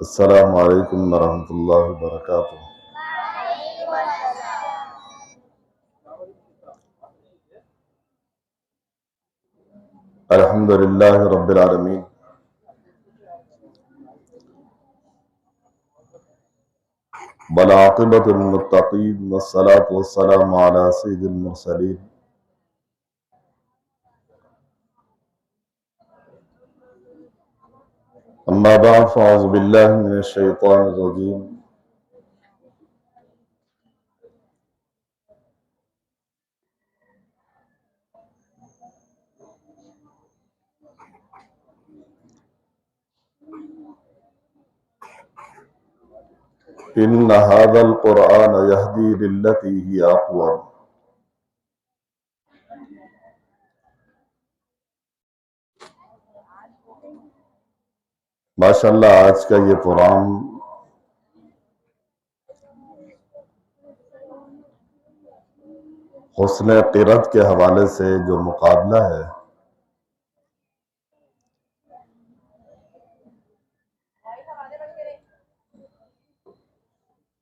السلام علیکم ورحمۃ اللہ وبرکاتہ۔ الحمد للہ رب العالمین، والعاقبۃ للمتقین، والصلاة والسلام علی سید المرسلین۔ اما بعد فاعوذ باللہ من الشیطان الرجیم۔ ان ھذا القرآن یہدی للتی ہی اقوم۔ ماشاءاللہ آج کا یہ پروگرام حسن قرت کے حوالے سے جو مقابلہ ہے،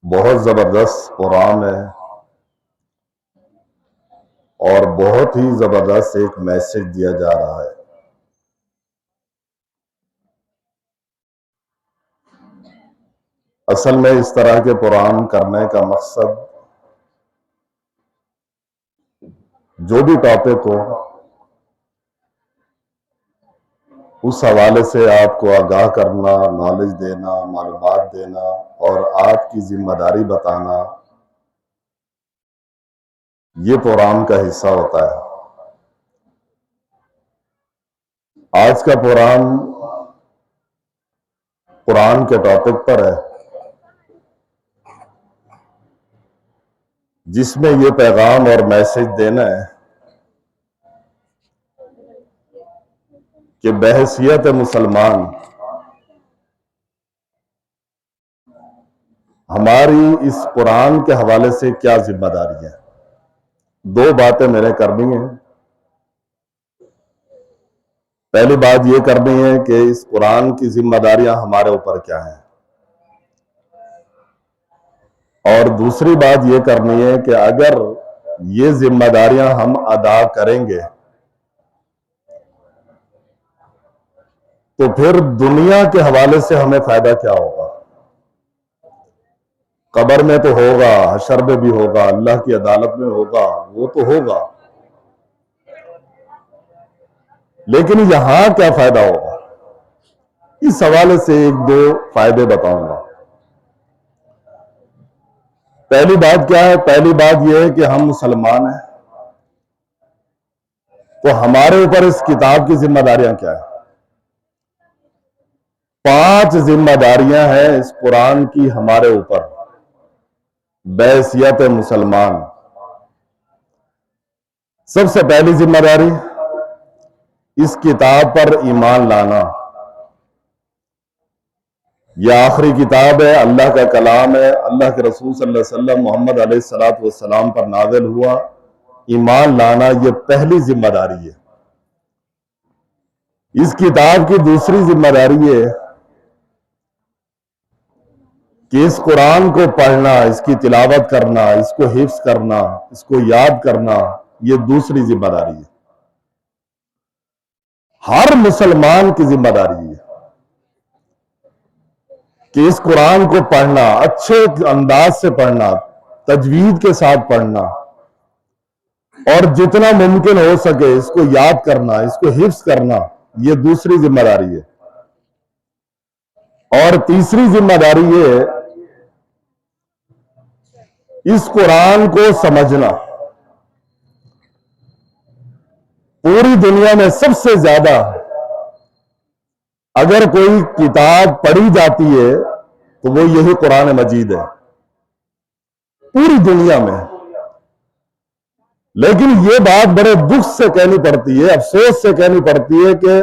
بہت زبردست پروگرام ہے اور بہت ہی زبردست ایک میسج دیا جا رہا ہے۔ اصل میں اس طرح کے پروگرام کرنے کا مقصد جو بھی ٹاپک ہو اس حوالے سے آپ کو آگاہ کرنا، نالج دینا، معلومات دینا اور آپ کی ذمہ داری بتانا، یہ پروگرام کا حصہ ہوتا ہے۔ آج کا پروگرام قرآن کے ٹاپک پر ہے، جس میں یہ پیغام اور میسج دینا ہے کہ بحیثیت مسلمان ہماری اس قرآن کے حوالے سے کیا ذمہ داری ہے۔ دو باتیں میں نے کرنی ہیں۔ پہلی بات یہ کرنی ہے کہ اس قرآن کی ذمہ داریاں ہمارے اوپر کیا ہیں، اور دوسری بات یہ کرنی ہے کہ اگر یہ ذمہ داریاں ہم ادا کریں گے تو پھر دنیا کے حوالے سے ہمیں فائدہ کیا ہوگا۔ قبر میں تو ہوگا، حشر میں بھی ہوگا، اللہ کی عدالت میں ہوگا، وہ تو ہوگا، لیکن یہاں کیا فائدہ ہوگا، اس حوالے سے ایک دو فائدے بتاؤں گا۔ پہلی بات کیا ہے؟ پہلی بات یہ ہے کہ ہم مسلمان ہیں تو ہمارے اوپر اس کتاب کی ذمہ داریاں کیا ہیں۔ 5 ذمہ داریاں ہیں اس قرآن کی ہمارے اوپر بحیثیت مسلمان۔ سب سے پہلی ذمہ داری اس کتاب پر ایمان لانا۔ یہ آخری کتاب ہے، اللہ کا کلام ہے، اللہ کے رسول صلی اللہ علیہ وسلم محمد علیہ السلام پر نازل ہوا۔ ایمان لانا یہ پہلی ذمہ داری ہے۔ اس کتاب کی دوسری ذمہ داری ہے کہ اس قرآن کو پڑھنا، اس کی تلاوت کرنا، اس کو حفظ کرنا، اس کو یاد کرنا، یہ دوسری ذمہ داری ہے، ہر مسلمان کی ذمہ داری ہے کہ اس قرآن کو پڑھنا، اچھے انداز سے پڑھنا، تجوید کے ساتھ پڑھنا، اور جتنا ممکن ہو سکے اس کو یاد کرنا، اس کو حفظ کرنا، یہ دوسری ذمہ داری ہے۔ اور تیسری ذمہ داری یہ ہے اس قرآن کو سمجھنا۔ پوری دنیا میں سب سے زیادہ اگر کوئی کتاب پڑھی جاتی ہے تو وہ یہی قرآن مجید ہے، پوری دنیا میں۔ لیکن یہ بات بڑے دکھ سے کہنی پڑتی ہے، افسوس سے کہنی پڑتی ہے کہ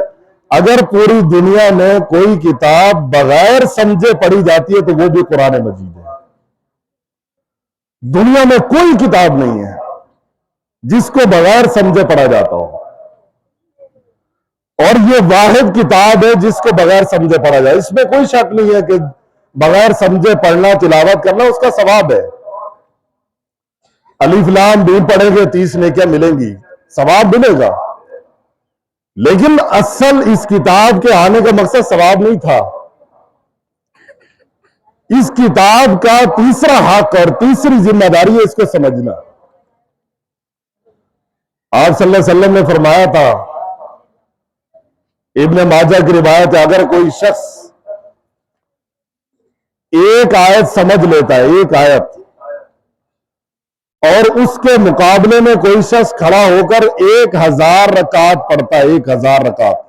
اگر پوری دنیا میں کوئی کتاب بغیر سمجھے پڑھی جاتی ہے تو وہ بھی قرآن مجید ہے۔ دنیا میں کوئی کتاب نہیں ہے جس کو بغیر سمجھے پڑھا جاتا ہو، اور یہ واحد کتاب ہے جس کو بغیر سمجھے پڑھا جائے۔ اس میں کوئی شک نہیں ہے کہ بغیر سمجھے پڑھنا تلاوت کرنا اس کا ثواب ہے. الف لام میم پڑھیں گے 30 نیکیاں ملیں گی، ثواب ملے گا. لیکن اصل اس کتاب کے آنے کا مقصد ثواب نہیں تھا. اس کتاب کا تیسرا حق اور تیسری ذمہ داری ہے اس کو سمجھنا. آپ صلی اللہ علیہ وسلم نے فرمایا تھا، ابن ماجہ کی روایت ہے، اگر کوئی شخص ایک آیت سمجھ لیتا ہے، ایک آیت، اور اس کے مقابلے میں کوئی شخص کھڑا ہو کر 1000 رکعت پڑھتا ہے، 1000 رکعت،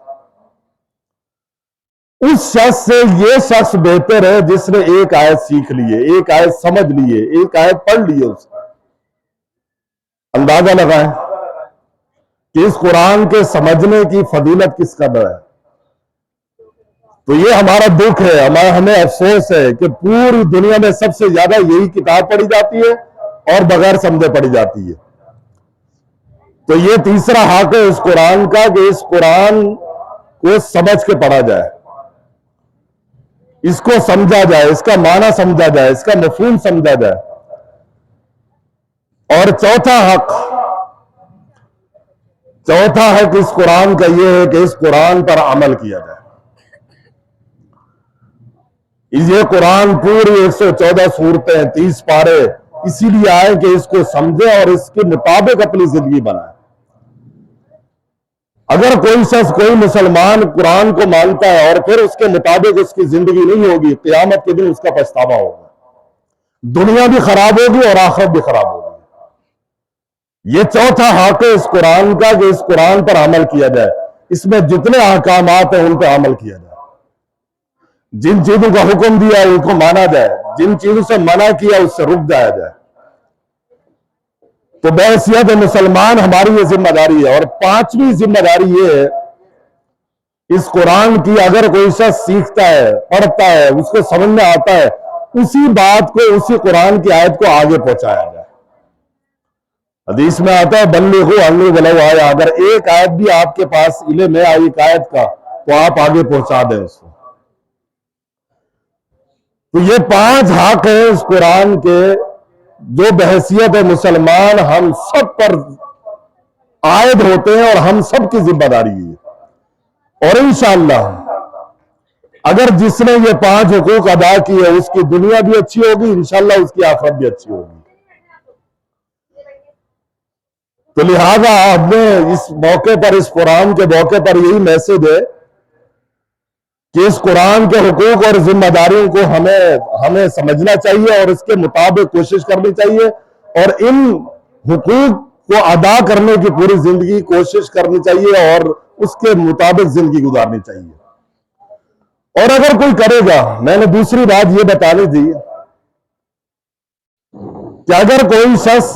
اس شخص سے یہ شخص بہتر ہے جس نے ایک آیت سیکھ لیے، ایک آیت سمجھ لیے، ایک آیت پڑھ لیے. اس کا اندازہ لگائیں کہ اس قرآن کے سمجھنے کی فضیلت کس قدر ہے. تو یہ ہمارا دکھ ہے، ہمیں افسوس ہے کہ پوری دنیا میں سب سے زیادہ یہی کتاب پڑھی جاتی ہے اور بغیر سمجھے پڑھی جاتی ہے. تو یہ تیسرا حق ہے اس قرآن کا کہ اس قرآن کو سمجھ کے پڑھا جائے، اس کو سمجھا جائے، اس کا معنی سمجھا جائے، اس کا مفہوم سمجھا جائے. اور چوتھا حق اس قرآن کا یہ ہے کہ اس قرآن پر عمل کیا جائے. یہ قرآن پوری 114 سورتیں 30 پارے اسی لیے آئے کہ اس کو سمجھے اور اس کے مطابق اپنی زندگی بنائے. اگر کوئی شخص، کوئی مسلمان قرآن کو مانتا ہے اور پھر اس کے مطابق اس کی زندگی نہیں ہوگی، قیامت کے دن اس کا پچھتاوا ہوگا. دنیا بھی خراب ہوگی اور آخرت بھی خراب ہوگی. یہ چوتھا حق ہے اس قرآن کا کہ اس قرآن پر عمل کیا جائے. اس میں جتنے احکامات ہیں ان پہ عمل کیا جائے. جن چیزوں کا حکم دیا ہے ان کو مانا جائے، جن چیزوں سے منع کیا اس سے رک جایا جائے. تو بحیثیت مسلمان ہماری یہ ذمہ داری ہے. اور پانچویں ذمہ داری یہ ہے اس قرآن کی، اگر کوئی شخص سیکھتا ہے، پڑھتا ہے، اس کو سمجھ میں آتا ہے، اسی بات کو، اسی قرآن کی آیت کو آگے پہنچایا جائے. حدیث میں آتا ہے بلغوا عنی ولو آیہ، اگر ایک آیت بھی آپ کے پاس علم ہے ایک آیت کا تو آپ آگے پہنچا دیں اس کو. تو یہ 5 حق ہیں اس قرآن کے جو بحیثیت مسلمان ہم سب پر عائد ہوتے ہیں اور ہم سب کی ذمہ داری ہے. اور انشاءاللہ اگر جس نے یہ 5 حقوق ادا کیے اس کی دنیا بھی اچھی ہوگی، انشاءاللہ اس کی آخرت بھی اچھی ہوگی. تو لہذا ہمیں اس موقع پر، اس قرآن کے موقع پر یہی میسج ہے کہ اس قرآن کے حقوق اور ذمہ داریوں کو ہمیں سمجھنا چاہیے اور اس کے مطابق کوشش کرنی چاہیے اور ان حقوق کو ادا کرنے کی پوری زندگی کوشش کرنی چاہیے اور اس کے مطابق زندگی گزارنی چاہیے. اور اگر کوئی کرے گا، میں نے دوسری بات یہ بتانی تھی کہ اگر کوئی شخص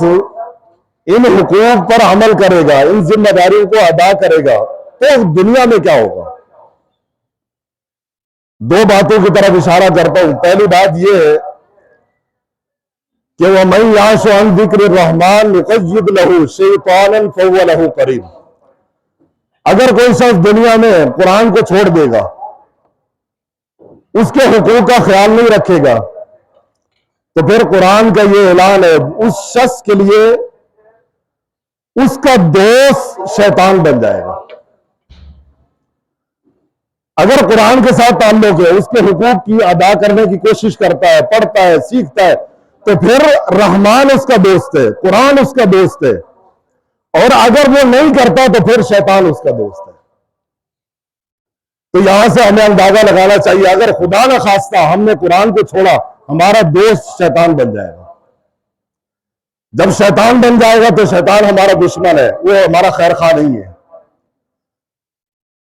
ان حقوق پر عمل کرے گا، ان ذمہ داریوں کو ادا کرے گا، تو دنیا میں کیا ہوگا. 2 باتوں کی طرف اشارہ کرتا ہوں. پہلی بات یہ ہے کہ وَمَن يَعْشُ عَن ذِكْرِ الرَّحْمَنِ نُقَيِّضْ لَهُ شَيْطَانًا فَهُوَ لَهُ قَرِينٌ. اگر کوئی شخص دنیا میں قرآن کو چھوڑ دے گا، اس کے حقوق کا خیال نہیں رکھے گا، تو پھر قرآن کا یہ اعلان ہے اس شخص کے لیے اس کا دوست شیطان بن جائے گا. اگر قرآن کے ساتھ تعلق ہے، اس کے حقوق کی ادا کرنے کی کوشش کرتا ہے، پڑھتا ہے، سیکھتا ہے، تو پھر رحمان اس کا دوست ہے، قرآن اس کا دوست ہے. اور اگر وہ نہیں کرتا تو پھر شیطان اس کا دوست ہے. تو یہاں سے ہمیں اندازہ لگانا چاہیے اگر خدا نہ خواستہ ہم نے قرآن کو چھوڑا، ہمارا دوست شیطان بن جائے گا. جب شیطان بن جائے گا تو شیطان ہمارا دشمن ہے، وہ ہمارا خیر خواہ نہیں ہے.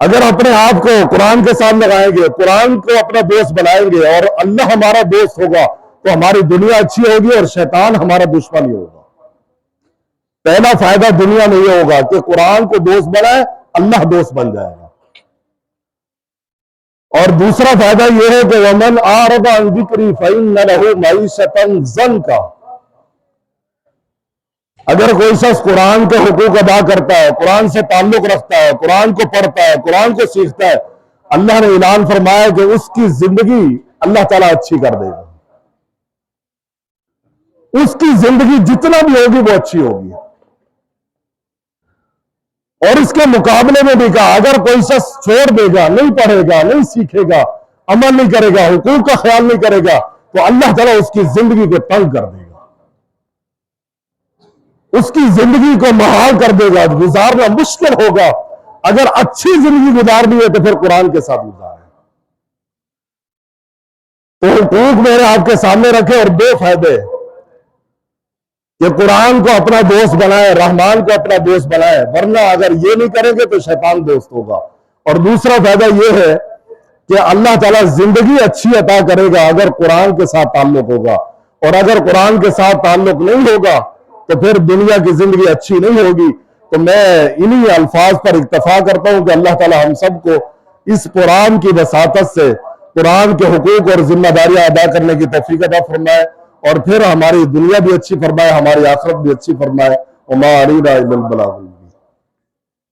اگر اپنے آپ کو قرآن کے سامنے لگائیں گے، قرآن کو اپنا دوست بنائیں گے اور اللہ ہمارا دوست ہوگا تو ہماری دنیا اچھی ہوگی اور شیطان ہمارا دشمن ہی ہوگا. پہلا فائدہ دنیا میں یہ ہوگا کہ قرآن کو دوست بنائے، اللہ دوست بن جائے گا. اور دوسرا فائدہ یہ ہے کہ وَمَنْ أَعْرَضَ عَنْ ذِكْرِي فَإِنَّ لَهُ مَعِيشَةً ضَنْكًا. اگر کوئی شخص قرآن کے حقوق ادا کرتا ہے، قرآن سے تعلق رکھتا ہے، قرآن کو پڑھتا ہے، قرآن کو سیکھتا ہے، اللہ نے اعلان فرمایا کہ اس کی زندگی اللہ تعالیٰ اچھی کر دے گا. اس کی زندگی جتنا بھی ہوگی وہ اچھی ہوگی. اور اس کے مقابلے میں بھی کہا اگر کوئی شخص چھوڑ دے گا, نہیں پڑھے گا, نہیں سیکھے گا, عمل نہیں کرے گا, حقوق کا خیال نہیں کرے گا, تو اللہ تعالیٰ اس کی زندگی کو تنگ کر دے گا, اس کی زندگی کو محال کر دے گا, گزارنا مشکل ہوگا. اگر اچھی زندگی گزارنی ہے تو پھر قرآن کے ساتھ گزاریں. تو حقوق میرے آپ کے سامنے رکھے اور دو فائدے کہ قرآن کو اپنا دوست بنائے, رحمان کو اپنا دوست بنائے, ورنہ اگر یہ نہیں کریں گے تو شیطان دوست ہوگا. اور دوسرا فائدہ یہ ہے کہ اللہ تعالیٰ زندگی اچھی عطا کرے گا اگر قرآن کے ساتھ تعلق ہوگا, اور اگر قرآن کے ساتھ تعلق نہیں ہوگا تو پھر دنیا کی زندگی اچھی نہیں ہوگی. تو میں انہی الفاظ پر اکتفا کرتا ہوں کہ اللہ تعالیٰ ہم سب کو اس قرآن کی وساطت سے قرآن کے حقوق اور ذمہ داریاں ادا کرنے کی توفیق عطا فرمائے, اور پھر ہماری دنیا بھی اچھی فرمائے, ہماری آخرت بھی اچھی فرمائے. وما علینا الا البلاغ المبین.